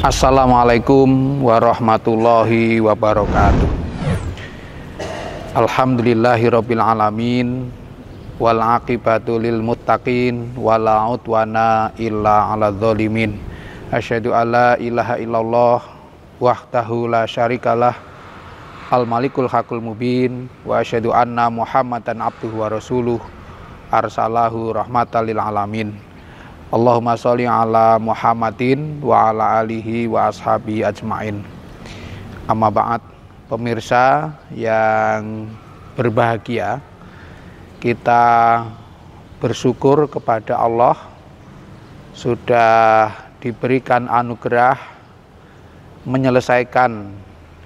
Assalamualaikum warahmatullahi wabarakatuh. Alhamdulillahirabbil alamin wal aqibatu lil muttaqin wala udwana illa 'alal zalimin. Asyhadu alla ilaha illallah wahdahu la syarikalah al malikul haqqul mubin wa asyhadu anna muhammadan abduhu wa rasuluh arsalahu rahmatan lil alamin. Allahumma sholli ala Muhammadin wa ala alihi wa ashabihi ajmain. Amma ba'd, pemirsa yang berbahagia, kita bersyukur kepada Allah sudah diberikan anugerah menyelesaikan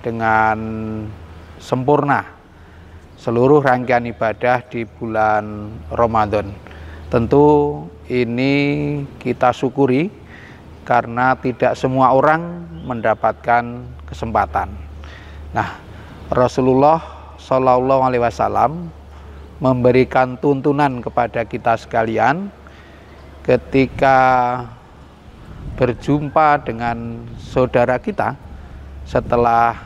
dengan sempurna seluruh rangkaian ibadah di bulan Ramadan. Tentu ini kita syukuri karena tidak semua orang mendapatkan kesempatan. Nah, Rasulullah Shallallahu Alaihi Wasallam memberikan tuntunan kepada kita sekalian ketika berjumpa dengan saudara kita setelah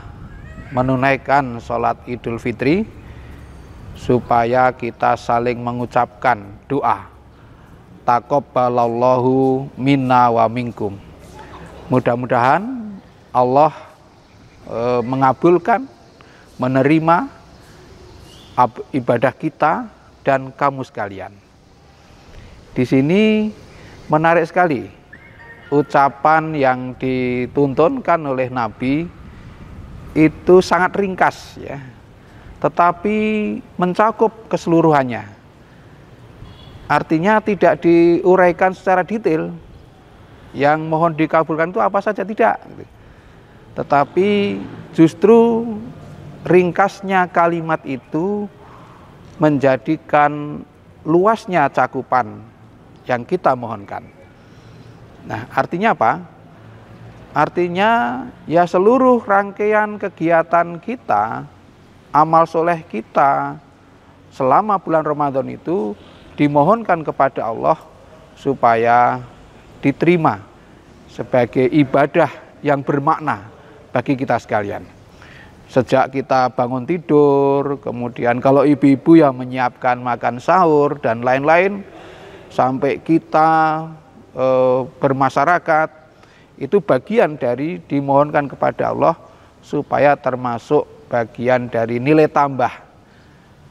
menunaikan sholat Idul Fitri, supaya kita saling mengucapkan doa taqabbalallahu minna wa minkum. Mudah-mudahan Allah mengabulkan, menerima ibadah kita dan kamu sekalian. Di sini menarik sekali ucapan yang dituntunkan oleh Nabi itu sangat ringkas ya, tetapi mencakup keseluruhannya. Artinya tidak diuraikan secara detail. Yang mohon dikabulkan itu apa saja, tidak. Tetapi justru ringkasnya kalimat itu menjadikan luasnya cakupan yang kita mohonkan. Nah, artinya apa? Artinya ya seluruh rangkaian kegiatan kita, amal soleh kita selama bulan Ramadan itu dimohonkan kepada Allah supaya diterima sebagai ibadah yang bermakna bagi kita sekalian. Sejak kita bangun tidur, kemudian kalau ibu-ibu yang menyiapkan makan sahur dan lain-lain, sampai kita bermasyarakat, itu bagian dari dimohonkan kepada Allah supaya termasuk bagian dari nilai tambah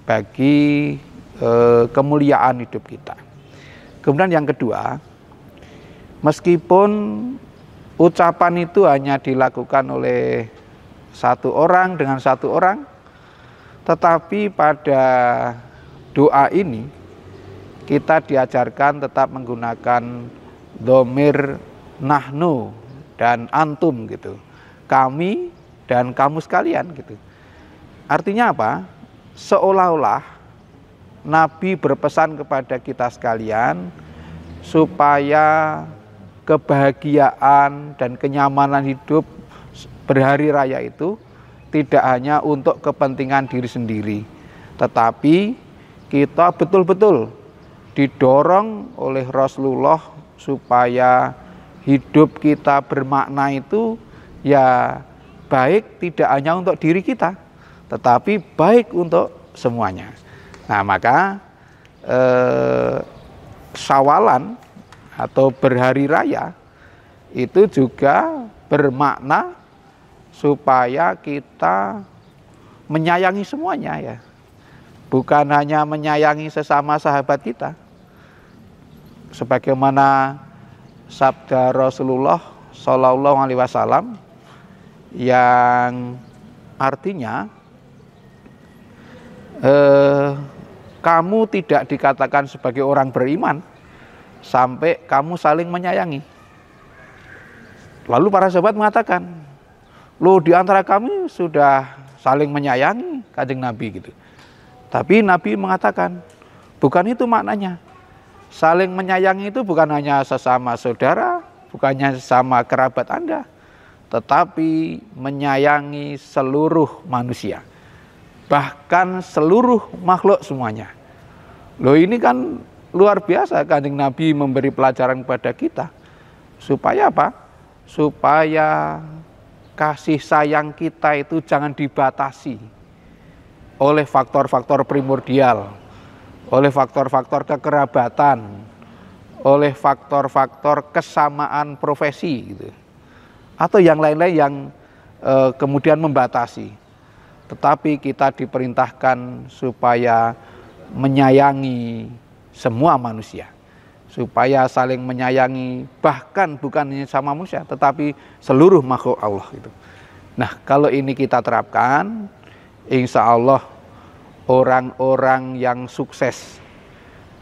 bagi kemuliaan hidup kita. Kemudian yang kedua, meskipun ucapan itu hanya dilakukan oleh satu orang dengan satu orang, tetapi pada doa ini kita diajarkan tetap menggunakan dhamir nahnu dan antum gitu. Kami dan kamu sekalian gitu. Artinya apa? Seolah-olah Nabi berpesan kepada kita sekalian supaya kebahagiaan dan kenyamanan hidup berhari raya itu tidak hanya untuk kepentingan diri sendiri, tetapi kita betul-betul didorong oleh Rasulullah supaya hidup kita bermakna itu ya baik tidak hanya untuk diri kita, tetapi baik untuk semuanya. Nah, maka Syawalan atau berhari raya itu juga bermakna supaya kita menyayangi semuanya ya. Bukan hanya menyayangi sesama sahabat kita. Sebagaimana sabda Rasulullah Shallallahu Alaihi Wasallam yang artinya kamu tidak dikatakan sebagai orang beriman sampai kamu saling menyayangi. Lalu para sahabat mengatakan, loh di antara kami sudah saling menyayangi Kanjeng Nabi gitu. Tapi Nabi mengatakan, bukan itu maknanya. Saling menyayangi itu bukan hanya sesama saudara, bukannya sesama kerabat Anda, tetapi menyayangi seluruh manusia. Bahkan seluruh makhluk semuanya. Loh ini kan luar biasa Kanjeng Nabi memberi pelajaran kepada kita. Supaya apa? supaya kasih sayang kita itu jangan dibatasi oleh faktor-faktor primordial, oleh faktor-faktor kekerabatan, oleh faktor-faktor kesamaan profesi gitu. Atau yang lain-lain yang kemudian membatasi. Tetapi kita diperintahkan supaya menyayangi semua manusia, supaya saling menyayangi, bahkan bukan hanya sama manusia tetapi seluruh makhluk Allah itu. Nah, kalau ini kita terapkan, insya Allah orang-orang yang sukses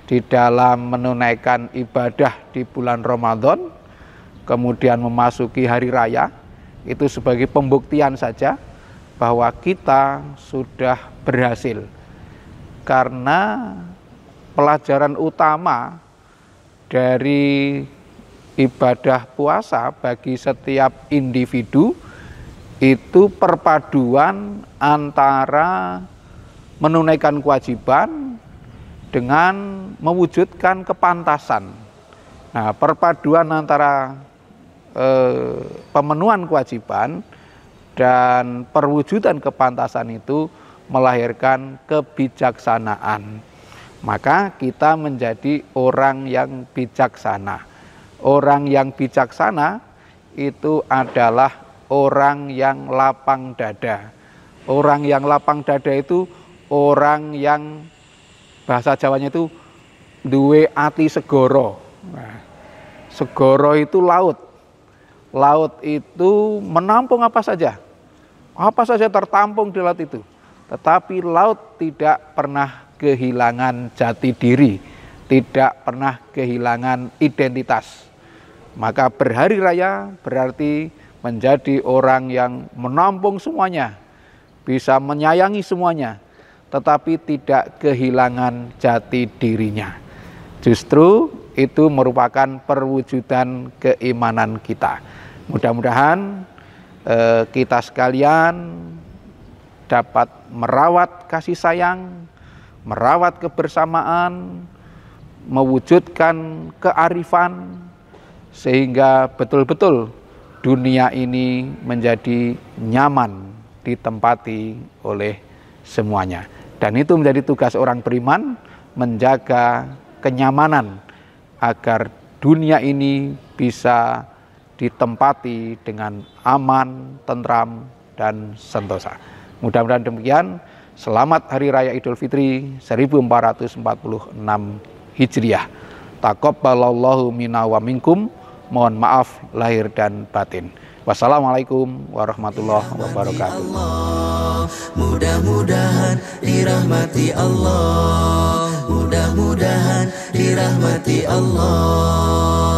di dalam menunaikan ibadah di bulan Ramadan, kemudian memasuki hari raya, itu sebagai pembuktian saja bahwa kita sudah berhasil. Karena pelajaran utama dari ibadah puasa bagi setiap individu itu perpaduan antara menunaikan kewajiban dengan mewujudkan kepantasan. Nah, perpaduan antara pemenuhan kewajiban dan perwujudan kepantasan itu melahirkan kebijaksanaan. Maka kita menjadi orang yang bijaksana. Orang yang bijaksana itu adalah orang yang lapang dada. Orang yang lapang dada itu orang yang bahasa Jawanya itu duwe ati segoro. Nah, segoro itu laut. Laut itu menampung apa saja tertampung di laut itu. Tetapi laut tidak pernah kehilangan jati diri, tidak pernah kehilangan identitas. Maka berhari raya berarti menjadi orang yang menampung semuanya, bisa menyayangi semuanya, tetapi tidak kehilangan jati dirinya. Justru itu merupakan perwujudan keimanan kita. Mudah-mudahan kita sekalian dapat merawat kasih sayang, merawat kebersamaan, mewujudkan kearifan, sehingga betul-betul dunia ini menjadi nyaman ditempati oleh semuanya. Dan itu menjadi tugas orang beriman, menjaga kenyamanan agar dunia ini bisa ditempati dengan aman, tentram, dan sentosa. Mudah-mudahan demikian. Selamat Hari Raya Idul Fitri 1446 Hijriah. Taqabbalallahu minna wa minkum. Mohon maaf lahir dan batin. Wassalamualaikum warahmatullahi wabarakatuh. Mudah-mudahan dirahmati Allah. Mudah-mudahan dirahmati Allah.